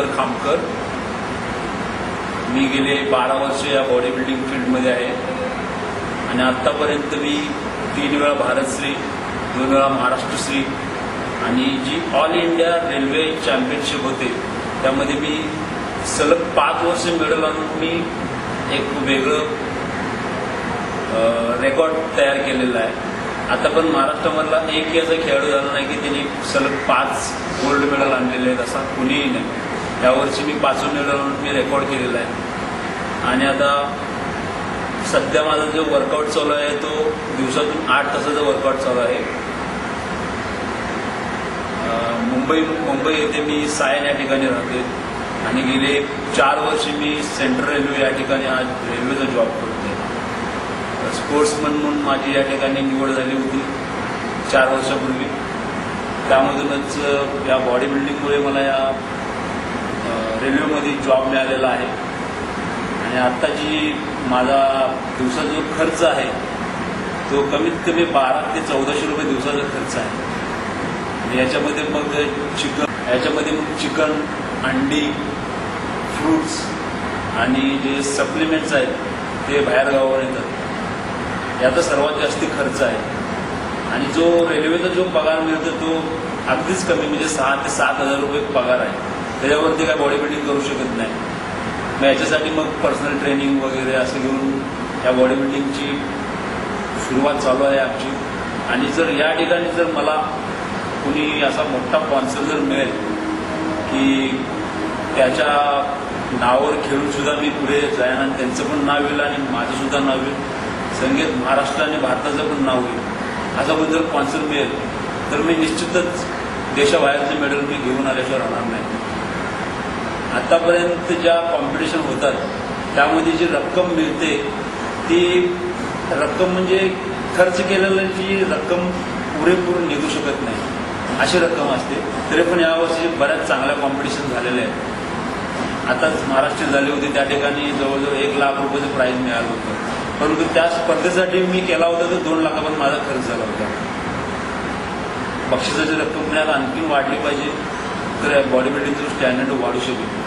मधुकर खामकर। मी गेले 12 वर्ष या बॉडी बिल्डिंग फील्डमध्ये आहे आणि आत्तापर्यंत मी 3 वेळा भारतश्री, 2 वेळा महाराष्ट्रश्री आणि जी ऑल इंडिया रेल्वे चॅम्पियनशिप होते त्यामध्ये मी सलग 5 वर्ष मेडल आणून मी एक वेगळं रेकॉर्ड तयार केलेला आहे। आता पण महाराष्ट्रामधला एकही असा खेळाडू झाला नाही की त्यांनी सलग 5 गोल्ड मेडल आणलेले आहेत, असा कुणीही नाही। यावर्षी मी 5वं मेडल आणून मी रेकॉर्ड केलेला आहे आणि आता सध्या माझा जो वर्कआउट चालू आहे तो दिवसातून 8 तासाचा वर्कआउट चालू आहे। मुंबई येथे मी सायन या ठिकाणी राहते आणि गेले 4 वर्ष मी सेंट्रल रेल्वे या ठिकाणी आज रेल्वेचा जॉब करते। स्पोर्ट्समन म्हणून माझी या ठिकाणी निवड झाली होती 4 वर्षापूर्वी। त्यामधूनच या बॉडी बिल्डिंगमुळे मला या रेल्वेमध्ये जॉब मिळालेला आहे आणि आत्ता जी माझा दिवसाचा जो खर्च आहे तो कमीत कमी 1200 ते 1400 रुपये दिवसाचा खर्च आहे। याच्यामध्ये मग चिकन, अंडी, फ्रूट्स आणि जे सप्लिमेंट्स आहेत ते बाहेर गावावर येतात, याचा सर्वात जास्त खर्च आहे। आणि जो रेल्वेचा जो पगार मिळतो तो अगदीच कमी, म्हणजे 6 ते 7 हजार रुपये पगार आहे। त्याच्यावरती काय बॉडी बिल्डिंग करू शकत नाही। मग याच्यासाठी मग पर्सनल ट्रेनिंग वगैरे असं घेऊन या बॉडी बिल्डिंगची सुरुवात चालू आहे आमची। आणि जर या ठिकाणी जर मला कुणी असा मोठा स्पॉन्सर जर मिळेल की त्याच्या नावावर खेळून सुद्धा मी पुढे जाईन आणि त्यांचं पण नाव येईल आणि माझं सुद्धा नाव येईल, संगीत महाराष्ट्र आणि भारताचं पण नाव होईल, असा पण जर स्पॉन्सर मिळेल तर मी निश्चितच देशाबाहेरचे मेडल मी घेऊन आल्याशिवाय राहणार नाही। आतापर्यंत ज्या कॉम्पिटिशन होतात त्यामध्ये जी रक्कम मिळते ती रक्कम म्हणजे खर्च केलेल्याची रक्कम पुरेपूर निघू शकत नाही अशी रक्कम असते। तरी पण यावर्षी बऱ्याच चांगल्या कॉम्पिटिशन झालेल्या आहेत। आताच महाराष्ट्र झाली होती, त्या ठिकाणी जवळजवळ 1 लाख रुपयाचं प्राईज मिळालं होतं, परंतु त्या स्पर्धेसाठी मी केला होता तर 2 लाखापर्यंत माझा खर्च झाला होता। बक्षिसाची रक्कम पुण्यात आणखी वाढली पाहिजे तर बॉडी बिल्डिंगचं स्टँडर्ड वाढू शकेल।